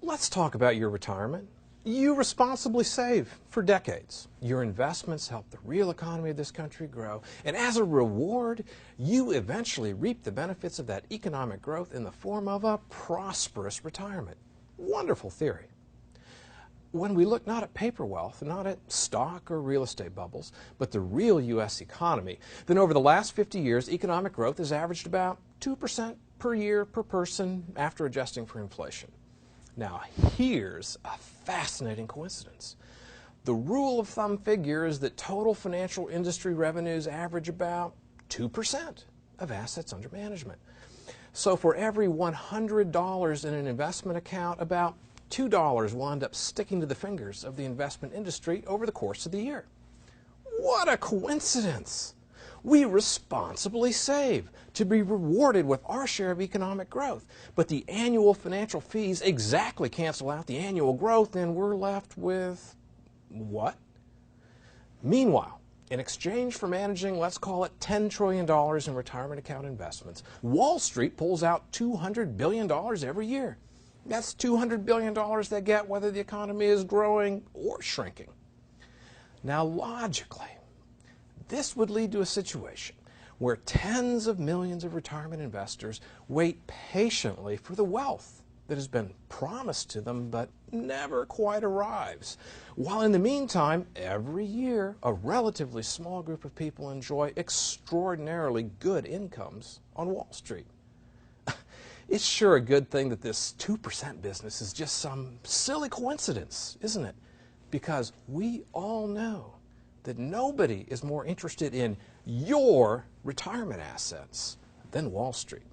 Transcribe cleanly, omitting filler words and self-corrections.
Let's talk about your retirement. You responsibly save for decades. Your investments help the real economy of this country grow, and as a reward, you eventually reap the benefits of that economic growth in the form of a prosperous retirement. Wonderful theory. When we look not at paper wealth, not at stock or real estate bubbles, but the real U.S. economy, then over the last 50 years, economic growth has averaged about 2% per year per person after adjusting for inflation. Now, here's a fascinating coincidence. The rule of thumb figure is that total financial industry revenues average about 2% of assets under management. So for every $100 in an investment account, about $2 will end up sticking to the fingers of the investment industry over the course of the year. What a coincidence! We responsibly save to be rewarded with our share of economic growth. But the annual financial fees exactly cancel out the annual growth, and we're left with what? Meanwhile, in exchange for managing, let's call it $10 trillion in retirement account investments, Wall Street pulls out $200 billion every year. That's $200 billion they get whether the economy is growing or shrinking. Now, logically, this would lead to a situation where tens of millions of retirement investors wait patiently for the wealth that has been promised to them but never quite arrives, while in the meantime, every year, a relatively small group of people enjoy extraordinarily good incomes on Wall Street. It's sure a good thing that this 2% business is just some silly coincidence, isn't it? Because we all know that nobody is more interested in your retirement assets than Wall Street.